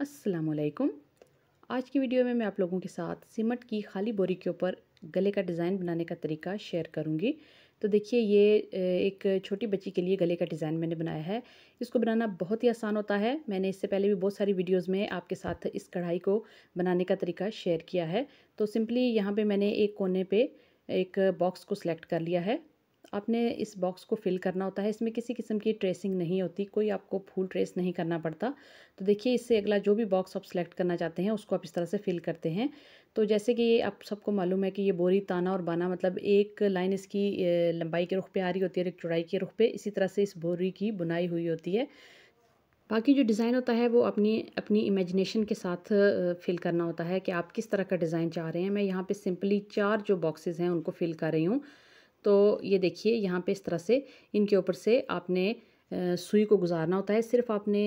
अस्सलाम वालेकुम। आज की वीडियो में मैं आप लोगों के साथ सिमट की खाली बोरी के ऊपर गले का डिज़ाइन बनाने का तरीका शेयर करूंगी। तो देखिए ये एक छोटी बच्ची के लिए गले का डिज़ाइन मैंने बनाया है। इसको बनाना बहुत ही आसान होता है। मैंने इससे पहले भी बहुत सारी वीडियोस में आपके साथ इस कढ़ाई को बनाने का तरीका शेयर किया है। तो सिंपली यहाँ पे मैंने एक कोने पे एक बॉक्स को सिलेक्ट कर लिया है। आपने इस बॉक्स को फिल करना होता है। इसमें किसी किस्म की ट्रेसिंग नहीं होती, कोई आपको फुल ट्रेस नहीं करना पड़ता। तो देखिए इससे अगला जो भी बॉक्स आप सेलेक्ट करना चाहते हैं उसको आप इस तरह से फिल करते हैं। तो जैसे कि ये आप सबको मालूम है कि ये बोरी ताना और बाना मतलब एक लाइन इसकी लंबाई के रुख पे आ रही होती है और एक चौड़ाई के रुख पे, इसी तरह से इस बोरी की बुनाई हुई होती है। बाकी जो डिज़ाइन होता है वो अपनी अपनी इमेजिनेशन के साथ फिल करना होता है कि आप किस तरह का डिज़ाइन चाह रहे हैं। मैं यहाँ पे सिंपली 4 जो बॉक्सेस हैं उनको फिल कर रही हूँ। तो ये देखिए यहाँ पे इस तरह से इनके ऊपर से आपने सुई को गुजारना होता है। सिर्फ आपने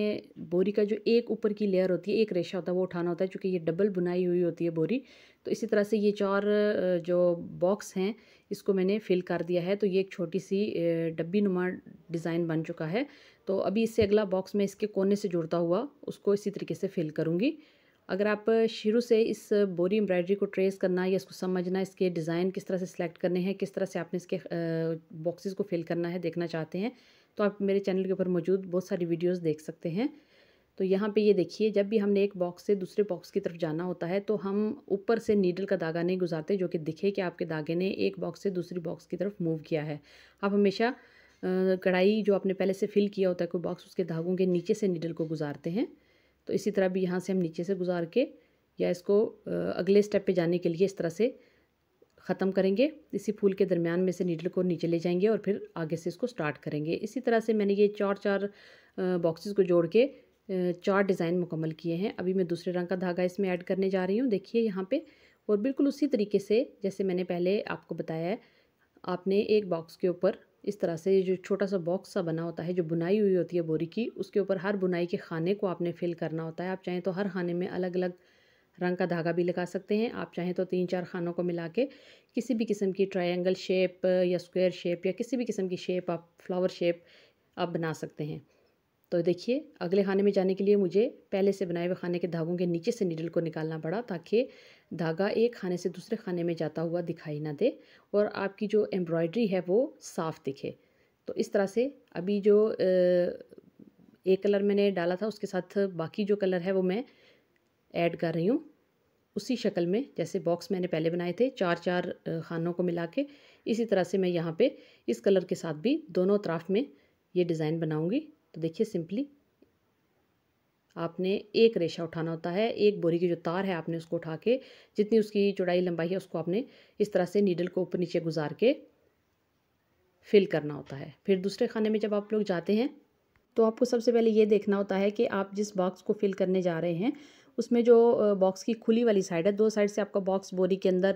बोरी का जो एक ऊपर की लेयर होती है, एक रेशा होता है, वो उठाना होता है, चूँकि ये डबल बुनाई हुई होती है बोरी। तो इसी तरह से ये 4 जो बॉक्स हैं इसको मैंने फिल कर दिया है। तो ये एक छोटी सी डब्बी नुमा डिज़ाइन बन चुका है। तो अभी इससे अगला बॉक्स मैं इसके कोने से जुड़ता हुआ उसको इसी तरीके से फिल करूँगी। अगर आप शुरू से इस बोरी एम्ब्रॉयडरी को ट्रेस करना या इसको समझना, इसके डिज़ाइन किस तरह से सिलेक्ट करने हैं, किस तरह से आपने इसके बॉक्सेस को फिल करना है देखना चाहते हैं, तो आप मेरे चैनल के ऊपर मौजूद बहुत सारी वीडियोस देख सकते हैं। तो यहाँ पे ये देखिए, जब भी हमने एक बॉक्स से दूसरे बॉक्स की तरफ जाना होता है तो हम ऊपर से नीडल का धागा नहीं गुजारते जो कि दिखे कि आपके धागे ने एक बॉक्स से दूसरी बॉक्स की तरफ मूव किया है। आप हमेशा कढ़ाई जो आपने पहले से फिल किया होता है कोई बॉक्स, उसके धागों के नीचे से नीडल को गुजारते हैं। तो इसी तरह भी यहाँ से हम नीचे से गुजार के या इसको अगले स्टेप पे जाने के लिए इस तरह से ख़त्म करेंगे। इसी फूल के दरमियान में से नीडल को नीचे ले जाएंगे और फिर आगे से इसको स्टार्ट करेंगे। इसी तरह से मैंने ये 4 बॉक्सेस को जोड़ के 4 डिज़ाइन मुकम्मल किए हैं। अभी मैं दूसरे रंग का धागा इसमें ऐड करने जा रही हूँ, देखिए यहाँ पे। और बिल्कुल उसी तरीके से जैसे मैंने पहले आपको बताया है, आपने एक बॉक्स के ऊपर इस तरह से जो छोटा सा बॉक्स सा बना होता है, जो बुनाई हुई होती है बोरी की, उसके ऊपर हर बुनाई के खाने को आपने फिल करना होता है। आप चाहें तो हर खाने में अलग अलग रंग का धागा भी लगा सकते हैं। आप चाहें तो 3-4 खानों को मिला के किसी भी किस्म की ट्रायंगल शेप या स्क्वायर शेप या किसी भी किस्म की शेप, आप फ्लावर शेप आप बना सकते हैं। तो देखिए अगले खाने में जाने के लिए मुझे पहले से बनाए हुए खाने के धागों के नीचे से नीडल को निकालना पड़ा, ताकि धागा एक खाने से दूसरे खाने में जाता हुआ दिखाई ना दे और आपकी जो एम्ब्रॉयडरी है वो साफ़ दिखे। तो इस तरह से अभी जो एक कलर मैंने डाला था उसके साथ बाकी जो कलर है वो मैं ऐड कर रही हूँ उसी शक्ल में जैसे बॉक्स मैंने पहले बनाए थे, 4-4 खानों को मिला के। इसी तरह से मैं यहाँ पे इस कलर के साथ भी दोनों तरफ में ये डिज़ाइन बनाऊंगी। तो देखिए सिंपली आपने एक रेशा उठाना होता है, एक बोरी की जो तार है आपने उसको उठा के जितनी उसकी चौड़ाई लंबाई है उसको आपने इस तरह से नीडल को ऊपर नीचे गुजार के फिल करना होता है। फिर दूसरे खाने में जब आप लोग जाते हैं तो आपको सबसे पहले ये देखना होता है कि आप जिस बॉक्स को फिल करने जा रहे हैं उसमें जो बॉक्स की खुली वाली साइड है, दो साइड से आपका बॉक्स बोरी के अंदर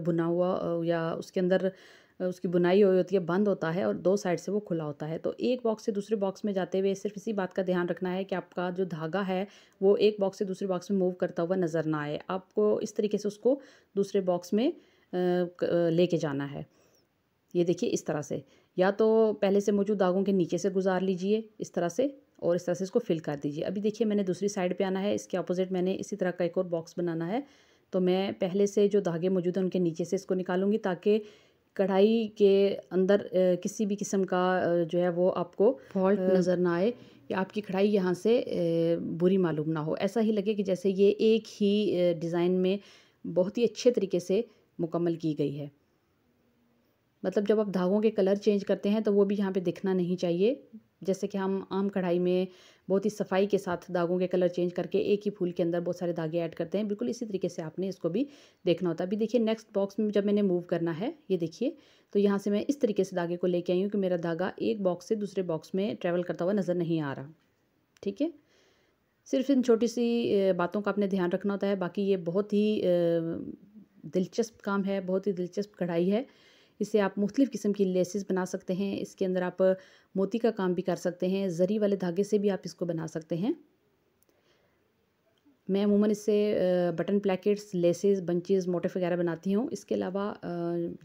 बुना हुआ या उसके अंदर उसकी बुनाई हुई होती है, बंद होता है और दो साइड से वो खुला होता है। तो एक बॉक्स से दूसरे बॉक्स में जाते हुए सिर्फ इसी बात का ध्यान रखना है कि आपका जो धागा है वो एक बॉक्स से दूसरे बॉक्स में मूव करता हुआ नज़र ना आए। आपको इस तरीके से उसको दूसरे बॉक्स में लेके जाना है। ये देखिए इस तरह से, या तो पहले से मौजूद दागों के नीचे से गुजार लीजिए इस तरह से और इस तरह से इसको फिल कर दीजिए। अभी देखिए मैंने दूसरी साइड पे आना है, इसके अपोजिट मैंने इसी तरह का एक और बॉक्स बनाना है। तो मैं पहले से जो धागे मौजूद हैं उनके नीचे से इसको निकालूंगी ताकि कढ़ाई के अंदर किसी भी किस्म का जो है वो आपको फॉल्ट नज़र ना आए या आपकी कढ़ाई यहाँ से बुरी मालूम ना हो। ऐसा ही लगे कि जैसे ये एक ही डिज़ाइन में बहुत ही अच्छे तरीके से मुकम्मल की गई है। मतलब जब आप धागों के कलर चेंज करते हैं तो वो भी यहाँ पे दिखना नहीं चाहिए। जैसे कि हम आम कढ़ाई में बहुत ही सफाई के साथ दागों के कलर चेंज करके एक ही फूल के अंदर बहुत सारे धागे ऐड करते हैं, बिल्कुल इसी तरीके से आपने इसको भी देखना होता है। अभी देखिए नेक्स्ट बॉक्स में जब मैंने मूव करना है, ये देखिए, तो यहाँ से मैं इस तरीके से धागे को लेके आई हूँ कि मेरा धागा एक बॉक्स से दूसरे बॉक्स में ट्रैवल करता हुआ नज़र नहीं आ रहा। ठीक है, सिर्फ इन छोटी सी बातों का आपने ध्यान रखना होता है। बाकी ये बहुत ही दिलचस्प काम है, बहुत ही दिलचस्प कढ़ाई है। इससे आप मुख्तलिफ़ किस्म की लेसेस बना सकते हैं। इसके अंदर आप मोती का काम भी कर सकते हैं, ज़री वाले धागे से भी आप इसको बना सकते हैं। मैं अमूमन इससे बटन प्लेकेट्स, लेसेस, बंचेस, मोटिफ वगैरह बनाती हूँ। इसके अलावा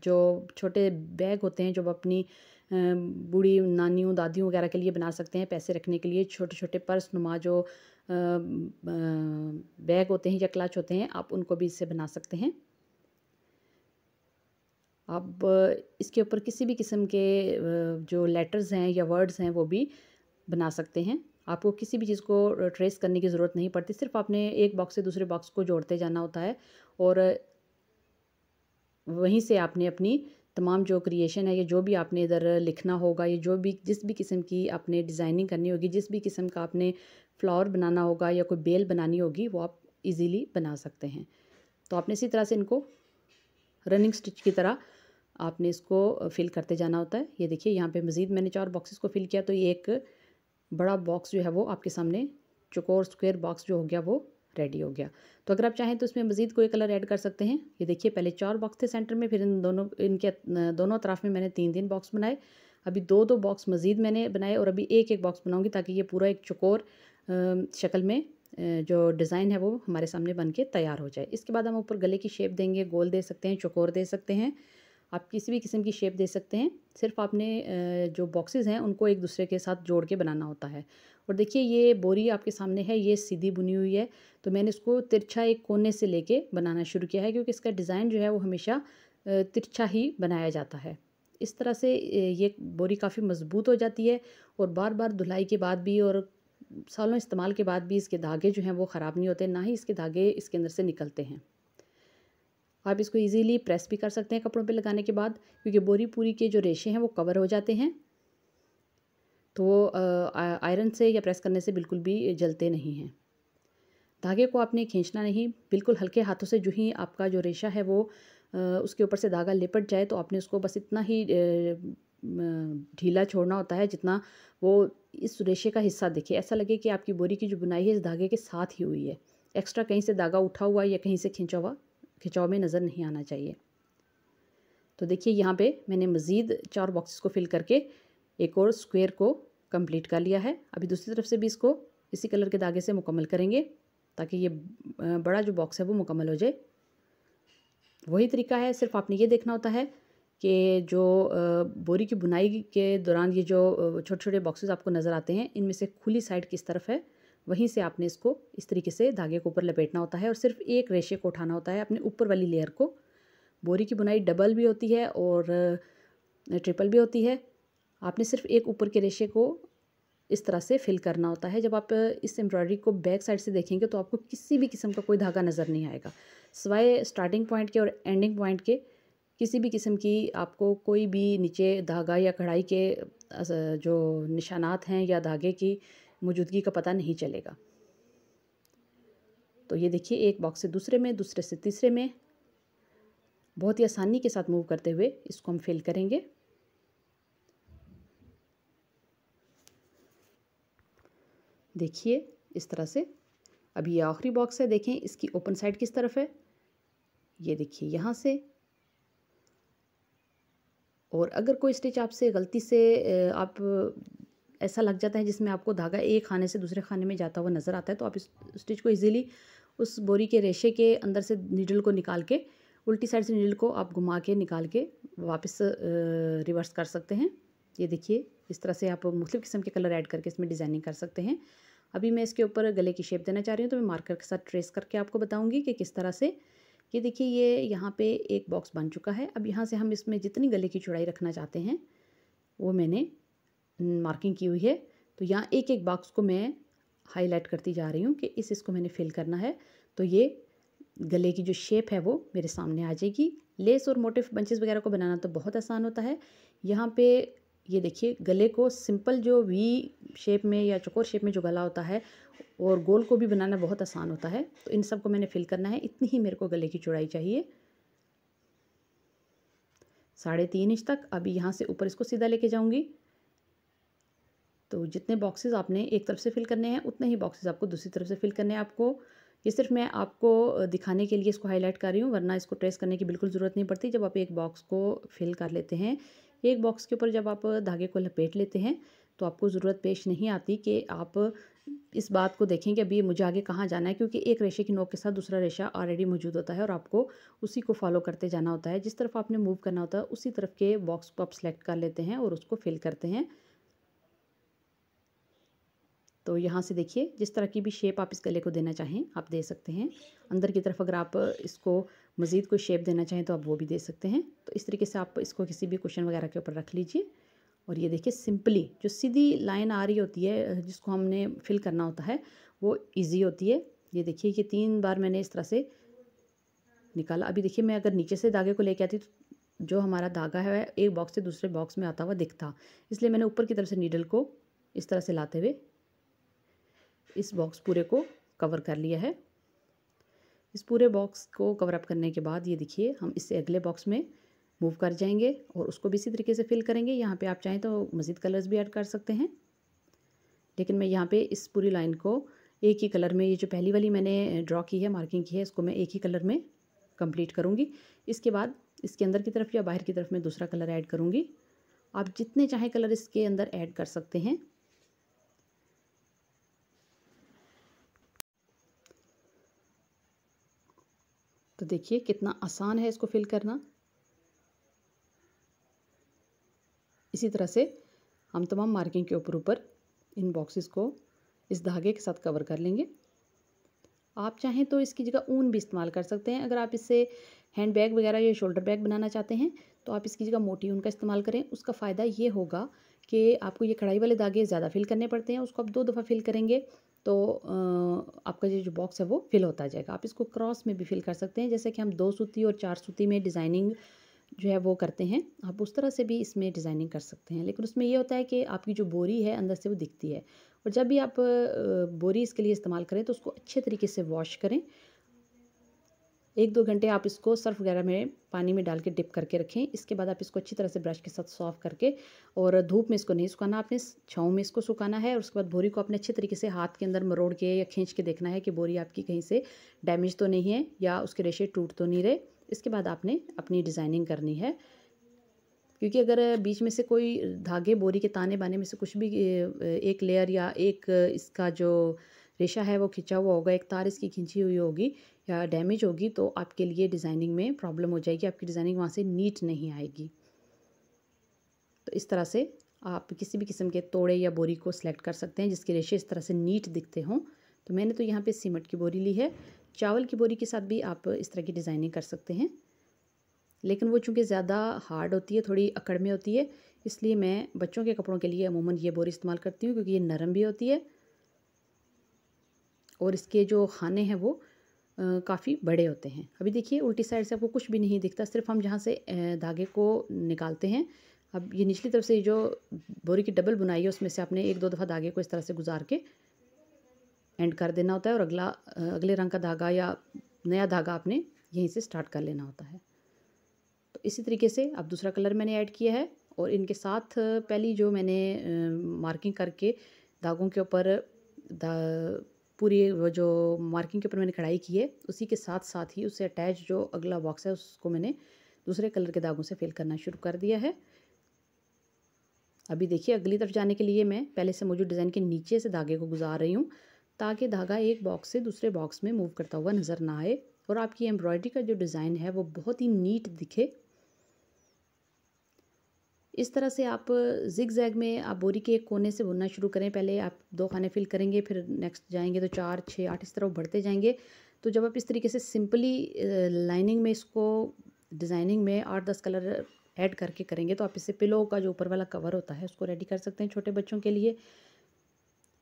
जो छोटे बैग होते हैं जो आप अपनी बूढ़ी नानियों, दादियों वगैरह के लिए बना सकते हैं, पैसे रखने के लिए छोटे छोटे पर्स नुमा जो बैग होते हैं या क्लच होते हैं, आप उनको भी इससे बना सकते हैं। आप इसके ऊपर किसी भी किस्म के जो लेटर्स हैं या वर्ड्स हैं वो भी बना सकते हैं। आपको किसी भी चीज़ को ट्रेस करने की ज़रूरत नहीं पड़ती, सिर्फ आपने एक बॉक्स से दूसरे बॉक्स को जोड़ते जाना होता है और वहीं से आपने अपनी तमाम जो क्रिएशन है या जो भी आपने इधर लिखना होगा या जो भी जिस भी किस्म की आपने डिज़ाइनिंग करनी होगी, जिस भी किस्म का आपने फ्लावर बनाना होगा या कोई बेल बनानी होगी, वो आप इजीली बना सकते हैं। तो आपने इसी तरह से इनको रनिंग स्टिच की तरह आपने इसको फिल करते जाना होता है। ये देखिए यहाँ पे मज़ीद मैंने 4 बॉक्सेस को फिल किया, तो ये एक बड़ा बॉक्स जो है वो आपके सामने चौकोर स्क्वायर बॉक्स जो हो गया वो रेडी हो गया। तो अगर आप चाहें तो इसमें मज़ीद कोई कलर ऐड कर सकते हैं। ये देखिए पहले 4 बॉक्स थे सेंटर में, फिर इनके दोनों तरफ में मैंने 3-3 बॉक्स बनाए। अभी 2-2 बॉक्स मज़ीद मैंने बनाए और अभी 1-1 बॉक्स बनाऊँगी ताकि ये पूरा एक चौकोर शक्ल में जो डिज़ाइन है वो हमारे सामने बन के तैयार हो जाए। इसके बाद हम ऊपर गले की शेप देंगे, गोल दे सकते हैं, चौकोर दे सकते हैं, आप किसी भी किस्म की शेप दे सकते हैं। सिर्फ आपने जो बॉक्सेस हैं उनको एक दूसरे के साथ जोड़ के बनाना होता है। और देखिए ये बोरी आपके सामने है, ये सीधी बुनी हुई है, तो मैंने इसको तिरछा एक कोने से लेके बनाना शुरू किया है क्योंकि इसका डिज़ाइन जो है वो हमेशा तिरछा ही बनाया जाता है। इस तरह से ये बोरी काफ़ी मज़बूत हो जाती है और बार बार धुलाई के बाद भी और सालों इस्तेमाल के बाद भी इसके धागे जो हैं वो ख़राब नहीं होते, ना ही इसके धागे इसके अंदर से निकलते हैं। आप इसको इजीली प्रेस भी कर सकते हैं कपड़ों पे लगाने के बाद, क्योंकि बोरी पूरी के जो रेशे हैं वो कवर हो जाते हैं, तो वो आयरन से या प्रेस करने से बिल्कुल भी जलते नहीं हैं। धागे को आपने खींचना नहीं, बिल्कुल हल्के हाथों से जो ही आपका जो रेशा है वो उसके ऊपर से धागा लिपट जाए तो आपने उसको बस इतना ही ढीला छोड़ना होता है जितना वो इस रेशे का हिस्सा दिखे, ऐसा लगे कि आपकी बोरी की जो बुनाई है इस धागे के साथ ही हुई है। एक्स्ट्रा कहीं से धागा उठा हुआ या कहीं से खिंचाव में नज़र नहीं आना चाहिए। तो देखिए यहाँ पे मैंने मज़ीद 4 बॉक्सेस को फिल करके एक और स्क्वायर को कंप्लीट कर लिया है। अभी दूसरी तरफ से भी इसको इसी कलर के धागे से मुकम्मल करेंगे ताकि ये बड़ा जो बॉक्स है वो मुकम्मल हो जाए। वही तरीका है, सिर्फ आपने ये देखना होता है कि जो बोरी की बुनाई के दौरान ये जो छोटे छोटे बॉक्सेस आपको नज़र आते हैं इनमें से खुली साइड किस तरफ है, वहीं से आपने इसको इस तरीके से धागे को ऊपर लपेटना होता है और सिर्फ एक रेशे को उठाना होता है अपने ऊपर वाली लेयर को। बोरी की बुनाई डबल भी होती है और ट्रिपल भी होती है। आपने सिर्फ एक ऊपर के रेशे को इस तरह से फिल करना होता है। जब आप इस एम्ब्रॉयडरी को बैक साइड से देखेंगे तो आपको किसी भी किस्म का कोई धागा नज़र नहीं आएगा, सिवाय स्टार्टिंग पॉइंट के और एंडिंग पॉइंट के। किसी भी किस्म की आपको कोई भी नीचे धागा या कढ़ाई के जो निशानात हैं या धागे की मौजूदगी का पता नहीं चलेगा। तो ये देखिए एक बॉक्स से दूसरे में, दूसरे से तीसरे में बहुत ही आसानी के साथ मूव करते हुए इसको हम फिल करेंगे। देखिए इस तरह से। अभी ये आखिरी बॉक्स है, देखें इसकी ओपन साइड किस तरफ है, ये देखिए यहाँ से। और अगर कोई स्टिच आपसे गलती से आप ऐसा लग जाता है जिसमें आपको धागा एक खाने से दूसरे खाने में जाता हुआ नज़र आता है, तो आप इस स्टिच को इजीली उस बोरी के रेशे के अंदर से नीडल को निकाल के उल्टी साइड से नीडल को आप घुमा के निकाल के वापस रिवर्स कर सकते हैं। ये देखिए इस तरह से आप मुख्तलिफ़ किस्म के कलर ऐड करके इसमें डिज़ाइनिंग कर सकते हैं। अभी मैं इसके ऊपर गले की शेप देना चाह रही हूँ, तो मैं मार्कर के साथ ट्रेस करके आपको बताऊँगी कि किस तरह से। ये देखिए ये यहाँ पे एक बॉक्स बन चुका है। अब यहाँ से हम इसमें जितनी गले की चौड़ाई रखना चाहते हैं वो मैंने मार्किंग की हुई है। तो यहाँ एक एक बॉक्स को मैं हाईलाइट करती जा रही हूँ कि इसको मैंने फिल करना है। तो ये गले की जो शेप है वो मेरे सामने आ जाएगी। लेस और मोटिफ बंचेस वगैरह को बनाना तो बहुत आसान होता है। यहाँ पे ये देखिए गले को सिंपल जो वी शेप में या चौकोर शेप में जो गला होता है और गोल को भी बनाना बहुत आसान होता है। तो इन सब को मैंने फिल करना है। इतनी ही मेरे को गले की चौड़ाई चाहिए, 3.5 इंच तक। अभी यहाँ से ऊपर इसको सीधा लेके जाऊँगी। तो जितने बॉक्सेस आपने एक तरफ से फिल करने हैं उतने ही बॉक्सेस आपको दूसरी तरफ से फिल करने हैं। आपको ये सिर्फ मैं आपको दिखाने के लिए इसको हाईलाइट कर रही हूँ, वरना इसको ट्रेस करने की बिल्कुल ज़रूरत नहीं पड़ती। जब आप एक बॉक्स को फिल कर लेते हैं, एक बॉक्स के ऊपर जब आप धागे को लपेट लेते हैं तो आपको ज़रूरत पेश नहीं आती कि आप इस बात को देखें कि अभी मुझे आगे कहाँ जाना है, क्योंकि एक रेशे की नोक के साथ दूसरा रेशा ऑलरेडी मौजूद होता है और आपको उसी को फॉलो करते जाना होता है। जिस तरफ आपने मूव करना होता है उसी तरफ के बॉक्स को आप सेलेक्ट कर लेते हैं और उसको फिल करते हैं। तो यहाँ से देखिए जिस तरह की भी शेप आप इस गले को देना चाहें आप दे सकते हैं। अंदर की तरफ अगर आप इसको मज़ीद कोई शेप देना चाहें तो आप वो भी दे सकते हैं। तो इस तरीके से आप इसको किसी भी कुशन वगैरह के ऊपर रख लीजिए और ये देखिए सिंपली जो सीधी लाइन आ रही होती है जिसको हमने फिल करना होता है वो ईजी होती है। ये देखिए ये 3 बार मैंने इस तरह से निकाला। अभी देखिए मैं अगर नीचे से धागे को लेके आती तो जो हमारा धागा है एक बॉक्स से दूसरे बॉक्स में आता हुआ दिखता, इसलिए मैंने ऊपर की तरफ से नीडल को इस तरह से लाते हुए इस बॉक्स पूरे को कवर कर लिया है। इस पूरे बॉक्स को कवर अप करने के बाद ये देखिए हम इससे अगले बॉक्स में मूव कर जाएंगे और उसको भी इसी तरीके से फिल करेंगे। यहाँ पे आप चाहें तो मज़ीद कलर्स भी ऐड कर सकते हैं, लेकिन मैं यहाँ पे इस पूरी लाइन को एक ही कलर में, ये जो पहली वाली मैंने ड्रॉ की है मार्किंग की है, इसको मैं एक ही कलर में कंप्लीट करूँगी। इसके बाद इसके अंदर की तरफ या बाहर की तरफ मैं दूसरा कलर ऐड करूँगी। आप जितने चाहें कलर इसके अंदर ऐड कर सकते हैं। तो देखिए कितना आसान है इसको फिल करना। इसी तरह से हम तमाम मार्किंग के ऊपर इन बॉक्सेस को इस धागे के साथ कवर कर लेंगे। आप चाहें तो इसकी जगह ऊन भी इस्तेमाल कर सकते हैं। अगर आप इससे हैंड बैग वगैरह या शोल्डर बैग बनाना चाहते हैं तो आप इसकी जगह मोटी ऊन का इस्तेमाल करें। उसका फ़ायदा ये होगा कि आपको ये कढ़ाई वाले धागे ज़्यादा फिल करने पड़ते हैं, उसको आप 2 दफ़ा फिल करेंगे तो आपका ये जो बॉक्स है वो फिल होता जाएगा। आप इसको क्रॉस में भी फिल कर सकते हैं, जैसे कि हम 2 सूती और 4 सूती में डिज़ाइनिंग जो है वो करते हैं, आप उस तरह से भी इसमें डिज़ाइनिंग कर सकते हैं। लेकिन उसमें ये होता है कि आपकी जो बोरी है अंदर से वो दिखती है, और जब भी आप बोरी इसके लिए इस्तेमाल करें तो उसको अच्छे तरीके से वॉश करें। 1-2 घंटे आप इसको सर्फ़ वगैरह में पानी में डाल के डिप करके रखें। इसके बाद आप इसको अच्छी तरह से ब्रश के साथ सॉफ़ करके, और धूप में इसको नहीं सुखाना, आपने छाँव में इसको सुखाना है। और उसके बाद बोरी को आपने अच्छे तरीके से हाथ के अंदर मरोड़ के या खींच के देखना है कि बोरी आपकी कहीं से डैमेज तो नहीं है या उसके रेशे टूट तो नहीं रहे। इसके बाद आपने अपनी डिज़ाइनिंग करनी है, क्योंकि अगर बीच में से कोई धागे बोरी के ताने बाने में से कुछ भी एक लेयर या एक इसका जो रेशा है वो खिंचा हुआ होगा, एक तार इसकी खींची हुई होगी या डैमेज होगी, तो आपके लिए डिज़ाइनिंग में प्रॉब्लम हो जाएगी, आपकी डिज़ाइनिंग वहाँ से नीट नहीं आएगी। तो इस तरह से आप किसी भी किस्म के तोड़े या बोरी को सिलेक्ट कर सकते हैं जिसके रेशे इस तरह से नीट दिखते हों। तो मैंने तो यहाँ पे सीमेंट की बोरी ली है। चावल की बोरी के साथ भी आप इस तरह की डिज़ाइनिंग कर सकते हैं, लेकिन वो चूँकि ज़्यादा हार्ड होती है, थोड़ी अकड़ में होती है, इसलिए मैं बच्चों के कपड़ों के लिए अमूमन ये बोरी इस्तेमाल करती हूँ, क्योंकि ये नरम भी होती है और इसके जो खाने हैं वो काफ़ी बड़े होते हैं। अभी देखिए उल्टी साइड से आपको कुछ भी नहीं दिखता, सिर्फ हम जहाँ से धागे को निकालते हैं, अब ये निचली तरफ से जो बोरी की डबल बुनाई है उसमें से आपने 1-2 दफ़ा धागे को इस तरह से गुजार के एंड कर देना होता है, और अगले रंग का धागा या नया धागा आपने यहीं से स्टार्ट कर लेना होता है। तो इसी तरीके से अब दूसरा कलर मैंने ऐड किया है, और इनके साथ पहली जो मैंने मार्किंग करके धागों के ऊपर पूरी वो जो मार्किंग के ऊपर मैंने कढ़ाई की है उसी के साथ साथ ही उससे अटैच जो अगला बॉक्स है उसको मैंने दूसरे कलर के धागों से फिल करना शुरू कर दिया है। अभी देखिए अगली तरफ जाने के लिए मैं पहले से मौजूद डिज़ाइन के नीचे से धागे को गुजार रही हूँ, ताकि धागा एक बॉक्स से दूसरे बॉक्स में मूव करता हुआ नज़र ना आए और आपकी एम्ब्रॉयडरी का जो डिज़ाइन है वो बहुत ही नीट दिखे। इस तरह से आप ज़िग ज़ैग में आप बोरी के एक कोने से बुनना शुरू करें। पहले आप 2 खाने फिल करेंगे, फिर नेक्स्ट जाएंगे तो 4, 6, 8 इस तरह बढ़ते जाएंगे। तो जब आप इस तरीके से सिंपली लाइनिंग में इसको डिज़ाइनिंग में 8-10 कलर ऐड करके करेंगे तो आप इससे पिलो का जो ऊपर वाला कवर होता है उसको रेडी कर सकते हैं छोटे बच्चों के लिए।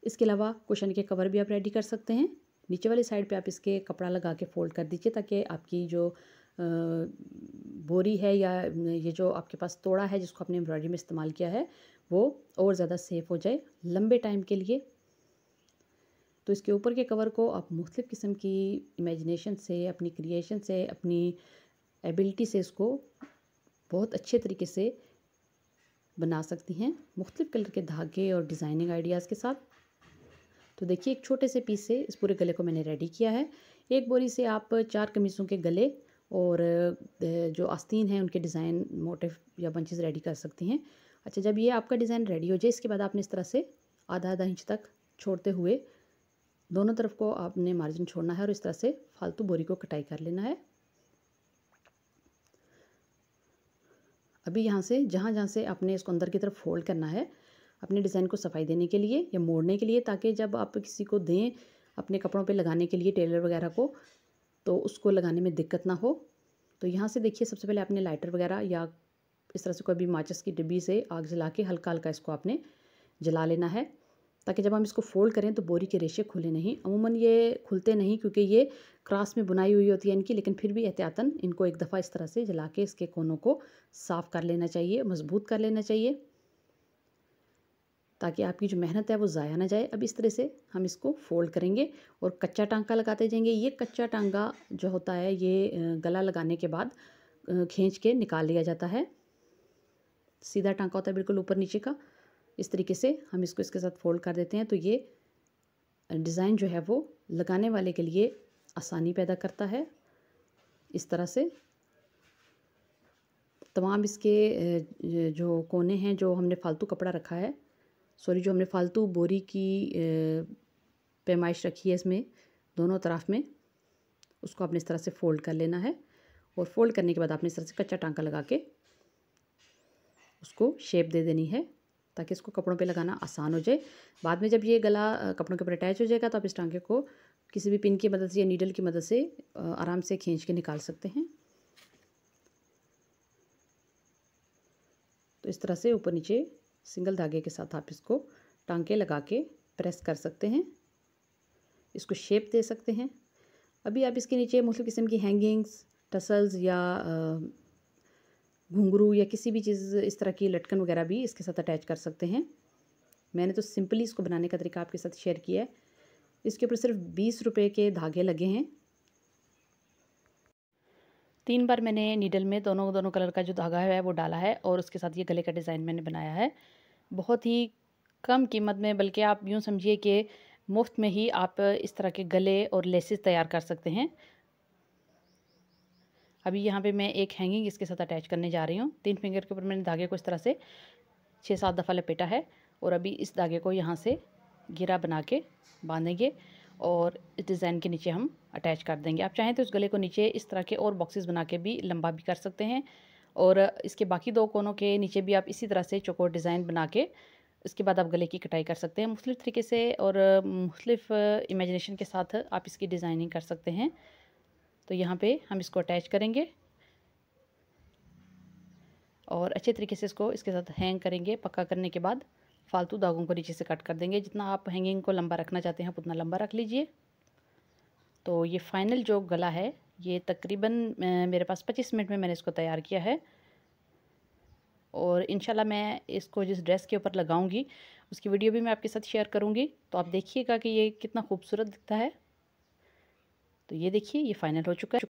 इसके अलावा कुशन के कवर भी आप रेडी कर सकते हैं। नीचे वाली साइड पे आप इसके कपड़ा लगा के फ़ोल्ड कर दीजिए, ताकि आपकी जो बोरी है या ये जो आपके पास तोड़ा है जिसको आपने एम्ब्रॉयडरी में इस्तेमाल किया है वो और ज़्यादा सेफ़ हो जाए लंबे टाइम के लिए। तो इसके ऊपर के कवर को आप मुख्तलिफ़ किस्म की इमेजिनेशन से, अपनी क्रिएशन से, अपनी एबिलिटी से इसको बहुत अच्छे तरीके से बना सकती हैं मुख्तलिफ़ कलर के धागे और डिज़ाइनिंग आइडियाज़ के साथ। तो देखिए एक छोटे से पीस से इस पूरे गले को मैंने रेडी किया है। एक बोरी से आप 4 कमीज़ों के गले और जो आस्तीन हैं उनके डिज़ाइन मोटिफ या बंचेस रेडी कर सकती हैं। अच्छा, जब ये आपका डिज़ाइन रेडी हो जाए इसके बाद आपने इस तरह से आधा आधा इंच तक छोड़ते हुए दोनों तरफ को आपने मार्जिन छोड़ना है और इस तरह से फालतू बोरी को कटाई कर लेना है। अभी यहाँ से जहाँ जहाँ से आपने इसको अंदर की तरफ फोल्ड करना है अपने डिज़ाइन को सफाई देने के लिए या मोड़ने के लिए, ताकि जब आप किसी को दें अपने कपड़ों पे लगाने के लिए, टेलर वगैरह को, तो उसको लगाने में दिक्कत ना हो। तो यहाँ से देखिए सबसे पहले आपने लाइटर वगैरह या इस तरह से कोई भी माचिस की डिब्बी से आग जला के हल्का हल्का इसको आपने जला लेना है, ताकि जब हम इसको फोल्ड करें तो बोरी के रेशे खुले नहीं। अमूमन ये खुलते नहीं क्योंकि ये क्रॉस में बुनाई हुई होती है इनकी, लेकिन फिर भी एहतियातन इनको एक दफ़ा इस तरह से जला के इसके कोनों को साफ़ कर लेना चाहिए, मजबूत कर लेना चाहिए, ताकि आपकी जो मेहनत है वो ज़ाया ना जाए। अब इस तरह से हम इसको फोल्ड करेंगे और कच्चा टांका लगाते जाएंगे। ये कच्चा टांगा जो होता है ये गला लगाने के बाद खींच के निकाल लिया जाता है। सीधा टांका होता है बिल्कुल ऊपर नीचे का। इस तरीके से हम इसको इसके साथ फोल्ड कर देते हैं तो ये डिज़ाइन जो है वो लगाने वाले के लिए आसानी पैदा करता है। इस तरह से तमाम इसके जो कोने हैं, जो हमने फालतू कपड़ा रखा है, जो हमने फालतू बोरी की पैमाइश रखी है इसमें दोनों तरफ में, उसको आपने इस तरह से फ़ोल्ड कर लेना है। और फोल्ड करने के बाद आपने इस तरह से कच्चा टांका लगा के उसको शेप दे देनी है, ताकि इसको कपड़ों पे लगाना आसान हो जाए। बाद में जब ये गला कपड़ों के ऊपर अटैच हो जाएगा तो आप इस टांके को किसी भी पिन की मदद से या नीडल की मदद से आराम से खींच के निकाल सकते हैं। तो इस तरह से ऊपर नीचे सिंगल धागे के साथ आप इसको टांके लगा के प्रेस कर सकते हैं, इसको शेप दे सकते हैं। अभी आप इसके नीचे मुख्तलिफ किस्म की हैंगिंग्स, टसल्स या घुंघरू या किसी भी चीज़ इस तरह की लटकन वगैरह भी इसके साथ अटैच कर सकते हैं। मैंने तो सिंपली इसको बनाने का तरीका आपके साथ शेयर किया है। इसके ऊपर सिर्फ 20 रुपए के धागे लगे हैं। 3 बार मैंने नीडल में दोनों कलर का जो धागा है वो डाला है और उसके साथ ये गले का डिज़ाइन मैंने बनाया है। बहुत ही कम कीमत में, बल्कि आप यूँ समझिए कि मुफ्त में ही आप इस तरह के गले और लेसेस तैयार कर सकते हैं। अभी यहाँ पे मैं एक हैंगिंग इसके साथ अटैच करने जा रही हूँ। 3 फिंगर के ऊपर मैंने धागे को इस तरह से 6-7 दफ़ा लपेटा है और अभी इस धागे को यहाँ से घेरा बना के बांधेंगे और इस डिज़ाइन के नीचे हम अटैच कर देंगे। आप चाहें तो इस गले को नीचे इस तरह के और बॉक्सेस बना के भी लंबा भी कर सकते हैं और इसके बाकी 2 कोनों के नीचे भी आप इसी तरह से चौकोर डिज़ाइन बना के उसके बाद आप गले की कटाई कर सकते हैं मुख्तलिफ़ तरीके से और मुख्तलिफ़ इमेजिनेशन के साथ आप इसकी डिज़ाइनिंग कर सकते हैं। तो यहाँ पे हम इसको अटैच करेंगे और अच्छे तरीके से इसको इसके साथ हैंग करेंगे। पक्का करने के बाद फालतू धागों को नीचे से कट कर देंगे। जितना आप हैंगिंग को लंबा रखना चाहते हैं आप उतना लंबा रख लीजिए। तो ये फाइनल जो गला है ये तकरीबन मेरे पास 25 मिनट में मैंने इसको तैयार किया है और इंशाल्लाह मैं इसको जिस ड्रेस के ऊपर लगाऊंगी उसकी वीडियो भी मैं आपके साथ शेयर करूंगी। तो आप देखिएगा कि ये कितना खूबसूरत दिखता है। तो ये देखिए ये फाइनल हो चुका है।